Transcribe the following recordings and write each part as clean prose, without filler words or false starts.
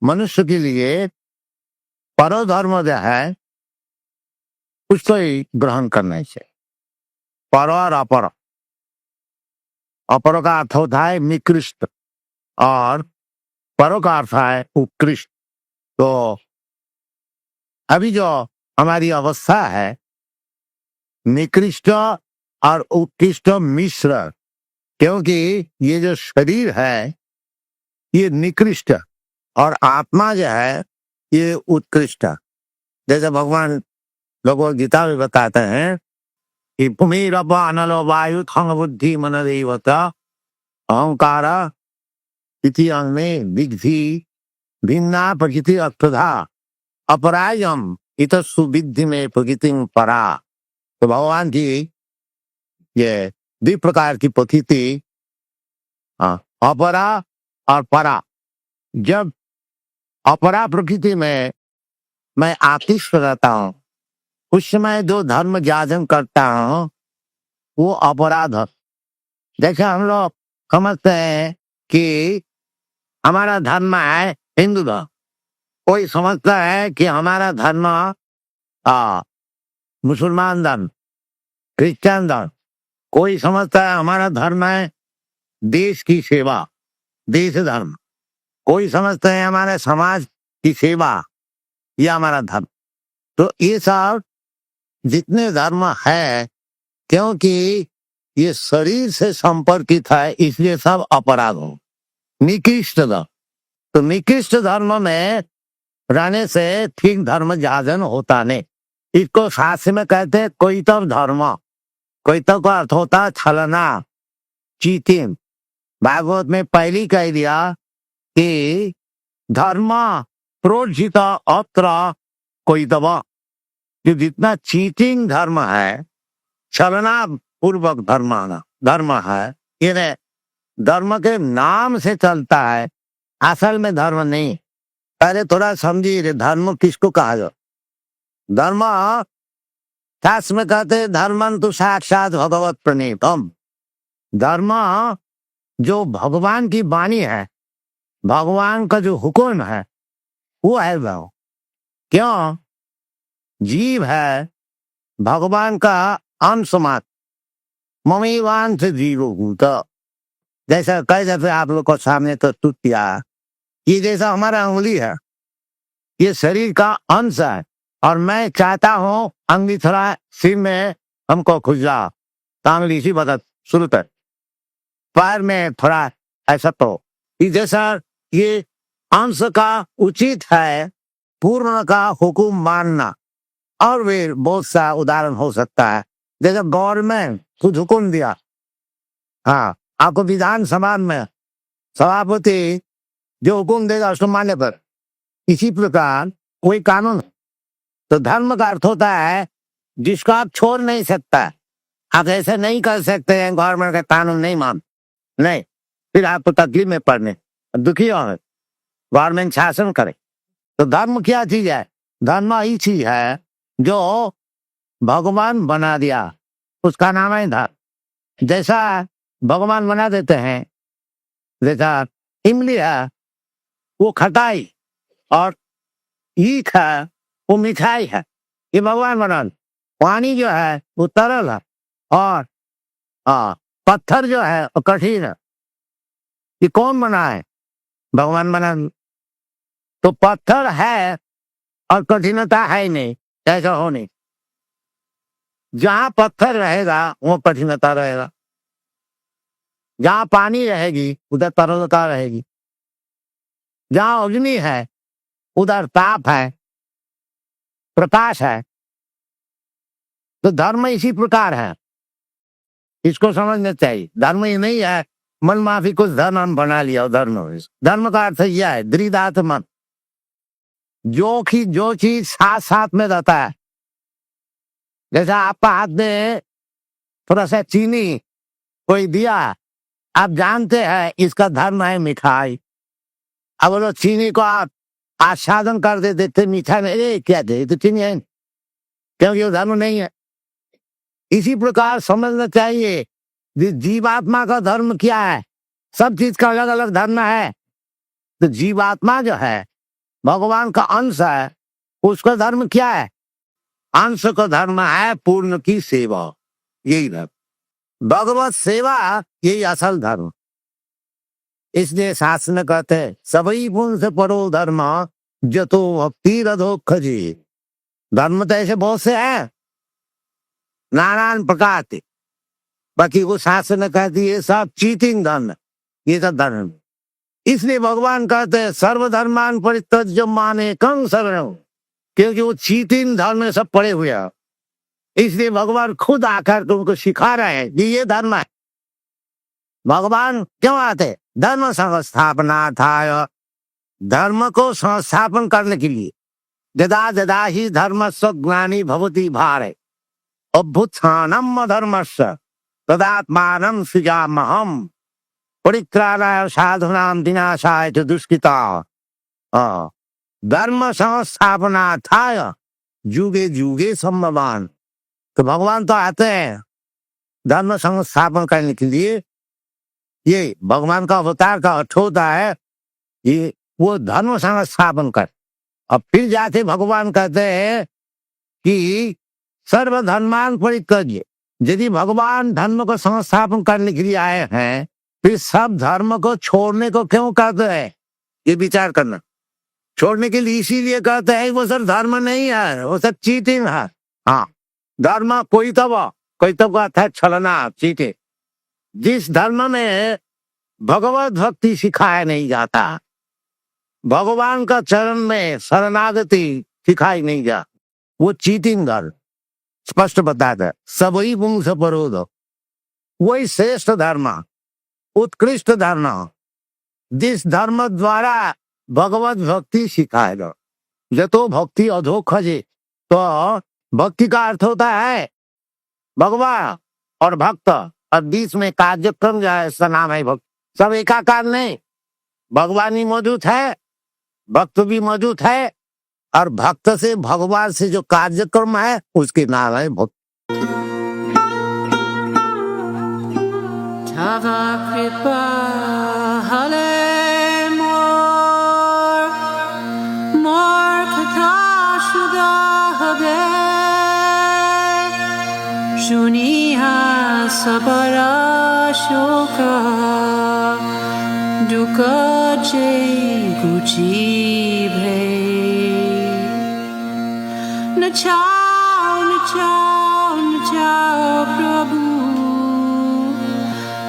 मनुष्य के लिए परोधर्म जो है उसको ही ग्रहण करना चाहिए। पर और अपर, अपर का अर्थ होता है निकृष्ट और परों का अर्थ है उत्कृष्ट। तो अभी जो हमारी अवस्था है निकृष्ट और उत्कृष्ट मिश्र, क्योंकि ये जो शरीर है ये निकृष्ट और आत्मा जो है ये उत्कृष्ट। जैसे भगवान लोगों गीता में बताते हैं कि भूमि रब अनलो वायु थंग बुद्धि मन देवता अहंकार इति में विद्धि भिन्ना प्रकृति अर्थधा अपरायम इत सुविधि में प्रकृति परा। तो भगवान की ये द्वि प्रकार की प्रकृति अपरा और परा। जब अपरा प्रकृति में मैं आतिष्ठ रहता हूँ उस समय जो धर्म ज्ञान करता हूँ वो अपराध। जैसे हम लोग समझते हैं कि हमारा धर्म है हिंदू धर्म, कोई समझता है कि हमारा धर्म मुसलमान धर्म, क्रिश्चियन धर्म, कोई समझता है हमारा धर्म है देश की सेवा, देश धर्म, कोई समझते हैं हमारे समाज की सेवा, यह हमारा धर्म। तो ये सब जितने धर्म है क्योंकि ये शरीर से संपर्कित है इसलिए सब अपराध हो। निकृष्ट धर्म, तो निकृष्ट धर्म में रहने से ठीक धर्म जाजन होता नहीं। इसको शास्त्र में कहते हैं कोइतव धर्म। कोइतव का अर्थ होता है छलना, चीटिंग। भागवत में पहली कह दिया कि धर्म प्रोजित अत्र कोइतव, जो जितना चीटिंग धर्म है, छलना पूर्वक धर्म है, ये धर्म के नाम से चलता है, असल में धर्म नहीं। पहले थोड़ा समझिए धर्म किसको कहा जाए। धर्म शास्त्र में कहते धर्मं तो साक्षात भगवत प्रणीतम। धर्म जो भगवान की वाणी है, भगवान का जो हुक्म है वो है वो। क्यों? जीव है भगवान का अंश मात्र, ममेवांश जीवभूत। जैसा कह देते आप लोग को सामने तो टूट गया, ये जैसा हमारा उंगली है ये शरीर का अंश है और मैं चाहता हूं अंगली थोड़ा सिर में हमको खुजा तांगली सी बदत शुरू तक पैर में थोड़ा ऐसा, तो जैसा ये अंश का उचित है पूर्ण का हुकुम मानना। और भी बहुत सा उदाहरण हो सकता है, जैसे गवर्नमेंट कुछ हुक्म दिया, हाँ आपको विधानसभा में सभापति जो हुक्म देगा उसको मानने पर, इसी प्रकार कोई कानून। तो धर्म का अर्थ होता है जिसको आप छोड़ नहीं सकता। आप ऐसे नहीं कर सकते हैं गवर्नमेंट का कानून नहीं मान, नहीं, फिर आपको तकलीफ में पड़ने दुखी हो, गवर्नमेंट शासन करे। तो धर्म क्या चीज है? धर्म ही चीज है जो भगवान बना दिया, उसका नाम है धर्म। जैसा भगवान बना देते हैं, जैसा इमली है वो खटाई और ईख है वो मिठाई है, ये भगवान बना। पानी जो है वो तरल है और पत्थर जो है वो कठिन है, ये कौन बना है? भगवान बना। तो पत्थर है और कठिनता है नहीं, ऐसा हो नहीं। जहां पत्थर रहेगा वो कठिनता रहेगा, जहां पानी रहेगी उधर तरलता रहेगी, जहां अग्नि है उधर ताप है, प्रकाश है। तो धर्म इसी प्रकार है, इसको समझना चाहिए। धर्म ये नहीं है मन माफी कुछ धर्म बना लिया धर्म। धर्म का अर्थ यह है दृढ़ात मन, जो चीज साथ साथ में रहता है। जैसा आपका हाथ में थोड़ा सा चीनी कोई दिया, आप जानते हैं इसका धर्म है मिठाई, अब वो चीनी को आप आस्वादन कर देते मीठा में, क्या दे तो चीनी है क्योंकि वो धर्म नहीं है। इसी प्रकार समझना चाहिए जीवात्मा का धर्म क्या है। सब चीज का अलग अलग धर्म है। तो जीवात्मा जो है भगवान का अंश है, उसका धर्म क्या है? अंश का धर्म है पूर्ण की सेवा, यही धर्म, भगवत सेवा, यही असल धर्म। इसलिए शास्त्र में कहते हैं सभी पुंस परो धर्म जतो भक्ति रधोखजी। धर्म तो ऐसे बहुत से हैं, नानान प्रकार के, बाकी वो शास्त्र ने कहती है सब चीटिंग धर्म, ये सब धर्म। इसलिए भगवान कहते हैं सर्वधर्मान परित्यज्य माने कं शरणं, क्योंकि वो चीटिंग धर्म में सब पड़े हुए हैं। इसलिए भगवान खुद आकर तुमको सिखा रहे हैं कि ये धर्म है। भगवान क्यों आते? धर्म संस्थापना था, धर्म को संस्थापन करने के लिए। यदा यदा ही धर्मस्य ग्लानि भवति भारते अभ्युत्थानम् अधर्मस्य तदात्मानं सृजाम्यहम् परित्राणाय साधूनां विनाशाय च दुष्कृताः। धर्म संस्थापना था जुगे जुगे संभवान। तो भगवान तो आते हैं धर्म संस्थापन करने के लिए। ये भगवान का अवतार का अर्थ होता है ये वो धर्म संस्थापन कर। अब फिर जाते भगवान कहते हैं कि सर्वधर्मान परित्यज्य। यदि भगवान धर्म को संस्थापन करने के लिए आए हैं, फिर सब धर्म को छोड़ने को क्यों कहते हैं? ये विचार करना। छोड़ने के लिए इसीलिए कहते हैं वो सब धर्म नहीं है, वो सब चीटिंग है। हाँ, धर्म कोई तब का अर्थ है छलना, चीटिंग। जिस धर्म में भगवत भक्ति सिखाया नहीं जाता, भगवान का चरण में शरणागति सिखाई नहीं जा, वो चीटिंग धर्म। स्पष्ट बताता है सभी पुंस परो धर्म, वही श्रेष्ठ धर्म, उत्कृष्ट धर्म, जिस धर्म द्वारा भगवत भक्ति सिखाएगा। जतो भक्ति अधोखजे, तो भक्ति का अर्थ होता है भगवान और भक्त, और बीच में कार्यक्रम जो है इसका नाम है भक्त। सब एकाकार नहीं, भगवान ही मौजूद है, भक्त भी मौजूद है, और भक्त से भगवान से जो कार्यक्रम है उसके नाम है भक्त। तवा कृपा हले मोर कथा शुदा हबे शुनिहा सबरा शोका दुख जे गुची भे नचाओ नचाओ नचाओ प्रभु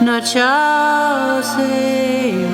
नचाओ से